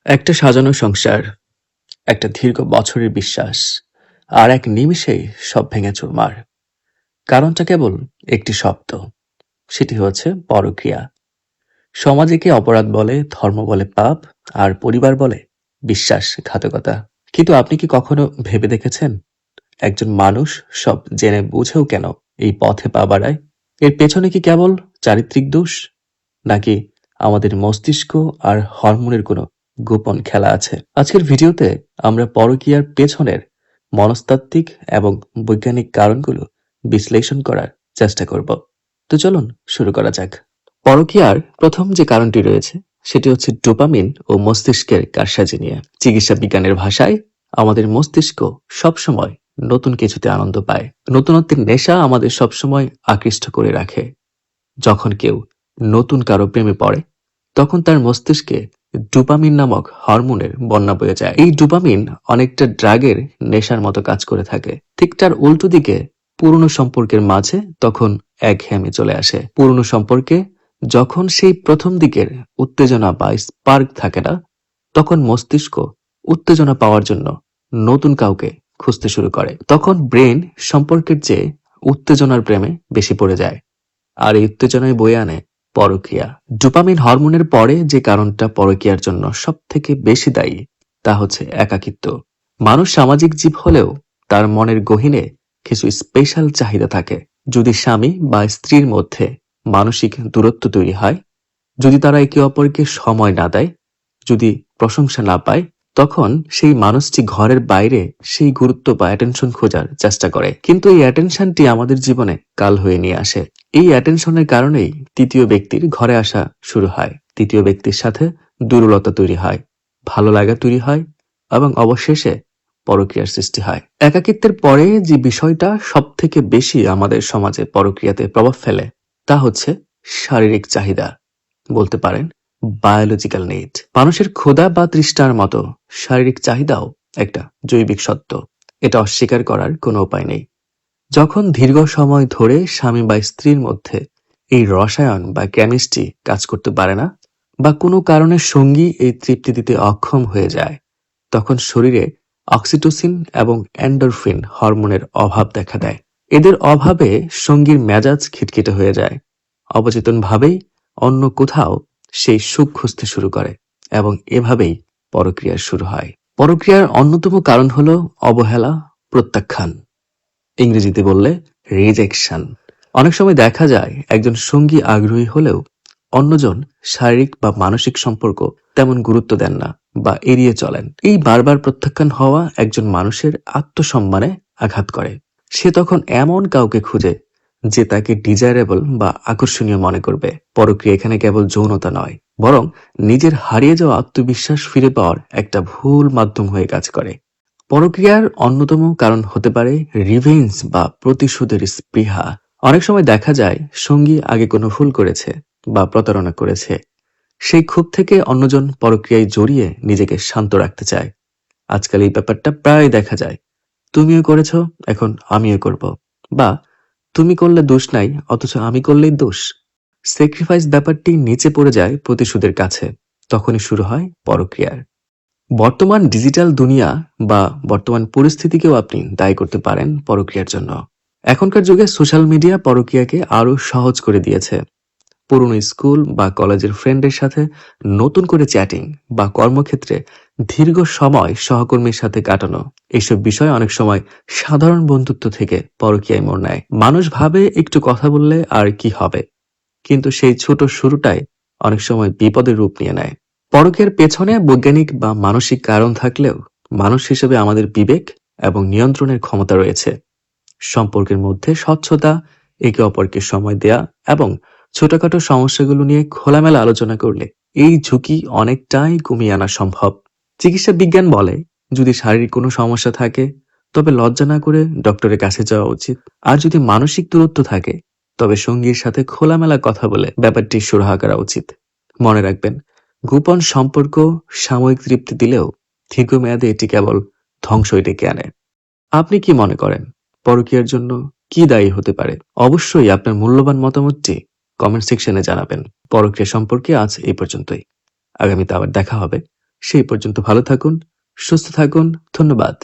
একটা সাজানো সংসার, একটা দীর্ঘ বছরের বিশ্বাস, আর এক নিমিষেই সব ভেঙে চুরমার। কারণটা কেবল একটি শব্দ, সেটি হচ্ছে পরক্রিয়া। সমাজে কে অপরাধ বলে, ধর্ম বলে পাপ, আর পরিবার বলে বিশ্বাসঘাতকতা। কিন্তু আপনি কি কখনো ভেবে দেখেছেন, একজন মানুষ সব জেনে বুঝেও কেন এই পথে পা বাড়ায়? এর পেছনে কি কেবল চারিত্রিক দোষ, নাকি আমাদের মস্তিষ্ক আর হরমোনের কোনো গোপন খেলা আছে? আজকের ভিডিওতে আমরা পরকীয়ার পেছনের মনস্তাত্ত্বিক এবং বৈজ্ঞানিক কারণগুলো বিশ্লেষণ করার চেষ্টা করব। তো চলুন শুরু করা যাক। পরকীয়ার প্রথম যে কারণটি রয়েছে সেটি হচ্ছে ডোপামিন ও মস্তিষ্কের কারসাজি নিয়ে। চিকিৎসা বিজ্ঞানের ভাষায় আমাদের মস্তিষ্ক সবসময় নতুন কিছুতে আনন্দ পায়। নতুনত্বের নেশা আমাদের সবসময় আকৃষ্ট করে রাখে। যখন কেউ নতুন কারো প্রেমে পড়ে, তখন তার মস্তিষ্কে ডোপামিন নামক হরমোনের বন্যা বয়ে যায়। এই ডোপামিন অনেকটা ড্রাগের নেশার মতো কাজ করে থাকে। ঠিক তার উল্টো দিকে পুরনো সম্পর্কের মাঝে তখন একঘেয়েমি চলে আসে। পুরনো সম্পর্কে যখন সেই প্রথম দিকের উত্তেজনা বা স্পার্ক থাকে না, তখন মস্তিষ্ক উত্তেজনা পাওয়ার জন্য নতুন কাউকে খুঁজতে শুরু করে। তখন ব্রেন সম্পর্কের চেয়ে উত্তেজনার প্রেমে বেশি পড়ে যায়, আর এই উত্তেজনায় বয়ে আনে পরকীয়া। ডোপামিন হরমোনের পরে যে কারণটা পরকীয়ার জন্য সব থেকে বেশি দায়ী, তা হচ্ছে একাকিত্ব। মানুষ সামাজিক জীব হলেও তার মনের গহীনে কিছু স্পেশাল চাহিদা থাকে। যদি স্বামী বা স্ত্রীর মধ্যে মানসিক দূরত্ব তৈরি হয়, যদি তারা একে অপরকে সময় না দেয়, যদি প্রশংসা না পায়, তখন সেই মানুষটি ঘরের বাইরে সেই গুরুত্ব বা অ্যাটেনশন খোঁজার চেষ্টা করে। কিন্তু এই অ্যাটেনশনটি আমাদের জীবনে কাল হয়ে নিয়ে আসে। এই অ্যাটেনশনের কারণেই তৃতীয় ব্যক্তির ঘরে আসা শুরু হয়। তৃতীয় ব্যক্তির সাথে দুর্বলতা তৈরি হয়, ভালো লাগা তৈরি হয়, এবং অবশেষে পরকীয়ার সৃষ্টি হয়। একাকিত্বের পরে যে বিষয়টা সব থেকে বেশি আমাদের সমাজে পরকীয়াতে প্রভাব ফেলে, তা হচ্ছে শারীরিক চাহিদা। বলতে পারেন বায়োলজিক্যাল নিড। মানুষের ক্ষুধা বা তৃষ্ণার মতো শারীরিক চাহিদাও একটা জৈবিক সত্য। এটা অস্বীকার করার কোনো উপায় নেই। যখন দীর্ঘ সময় ধরে স্বামী বা স্ত্রীর মধ্যে এই রসায়ন বা কেমিস্ট্রি কাজ করতে পারে না, বা কোনো কারণে সঙ্গী এই তৃপ্তি দিতে অক্ষম হয়ে যায়, তখন শরীরে অক্সিটোসিন এবং এন্ডোরফিন হরমোনের অভাব দেখা দেয়। এদের অভাবে সঙ্গীর মেজাজ খিটখিটে হয়ে যায়। অবচেতনভাবেই অন্য কোথাও সেই সুখ খুঁজতে শুরু করে, এবং এভাবেই পরক্রিয়া শুরু হয়। পরক্রিয়ার অন্যতম কারণ হলো অবহেলা, প্রত্যাখ্যান। ইংরেজিতে বললে রিজেকশন। অনেক সময় দেখা যায় একজন সঙ্গী আগ্রহী হলেও অন্যজন শারীরিক বা মানসিক সম্পর্ক তেমন গুরুত্ব দেন না বা এড়িয়ে চলেন। এই বারবার প্রত্যাখ্যান হওয়া একজন মানুষের আত্মসম্মানে আঘাত করে। সে তখন এমন কাউকে খুঁজে যে তাকে ডিজায়ারেবল বা আকর্ষণীয় মনে করবে। পরক্রিয়া এখানে কেবল যৌনতা নয়, বরং নিজের হারিয়ে যাওয়া আত্মবিশ্বাস ফিরে পাওয়ার একটা ভুল মাধ্যম হয়ে কাজ করে। পরক্রিয়ার অন্যতম কারণ হতে পারে রিভেঞ্জ বা প্রতিশোধের স্পৃহা। অনেক সময় দেখা যায় সঙ্গী আগে কোনো ভুল করেছে বা প্রতারণা করেছে। সেই ক্ষোভ থেকে অন্যজন পরক্রিয়ায় জড়িয়ে নিজেকে শান্ত রাখতে চায়। আজকাল এই ব্যাপারটা প্রায় দেখা যায়। তুমিও করেছ, এখন আমিও করব। বা তুমি করলে দোষ নাই, অথচ আমি করলেই দোষ। স্যাক্রিফাইস ব্যাপারটি নিচে পড়ে যায় প্রতিশোধের কাছে। তখনই শুরু হয় পরক্রিয়ার। বর্তমান ডিজিটাল দুনিয়া বা বর্তমান পরিস্থিতিকেও আপনি দায়ী করতে পারেন পরক্রিয়ার জন্য। এখনকার যুগে সোশ্যাল মিডিয়া পরক্রিয়াকে আরো সহজ করে দিয়েছে। পুরনো স্কুল বা কলেজের ফ্রেন্ডের সাথে নতুন করে চ্যাটিং, বা কর্মক্ষেত্রে দীর্ঘ সময় সহকর্মীর সাথে কাটানো, এইসব বিষয় অনেক সময় সাধারণ বন্ধুত্ব থেকে পরকীয়ায় মোড় নেয়। মানুষ ভাবে একটু কথা বললে আর কি হবে, কিন্তু সেই ছোট শুরুটাই অনেক সময় বিপদের রূপ নিয়ে নেয়। পরকীয়ার পেছনে বৈজ্ঞানিক বা মানসিক কারণ থাকলেও মানুষ হিসেবে আমাদের বিবেক এবং নিয়ন্ত্রণের ক্ষমতা রয়েছে। সম্পর্কের মধ্যে স্বচ্ছতা, একে অপরকে সময় দেয়া এবং ছোটখাটো সমস্যাগুলো নিয়ে খোলামেলা আলোচনা করলে এই ঝুঁকি অনেকটাই কমিয়ে আনা সম্ভব। চিকিৎসা বিজ্ঞান বলে, যদি শারীরিক কোনো সমস্যা থাকে তবে লজ্জা না করে ডক্টরের কাছে যাওয়া উচিত। আর যদি মানসিক দূরত্ব থাকে, তবে সঙ্গীর সাথে খোলামেলা কথা বলে ব্যাপারটি সুরাহা করা উচিত। মনে রাখবেন, গোপন সম্পর্ক সাময়িক তৃপ্তি দিলেও দীর্ঘমেয়াদে এটি কেবল ধ্বংসই ডেকে আনে। আপনি কি মনে করেন, পরকীয়ার জন্য কি দায়ী হতে পারে? অবশ্যই আপনার মূল্যবান মতামতটি কমেন্ট সেকশনে জানাবেন। পরকীয়া সম্পর্কে আজ এই পর্যন্তই। আগামীতে আবার দেখা হবে সেই পর্যন্ত ভালো থাকুন, সুস্থ থাকুন। ধন্যবাদ।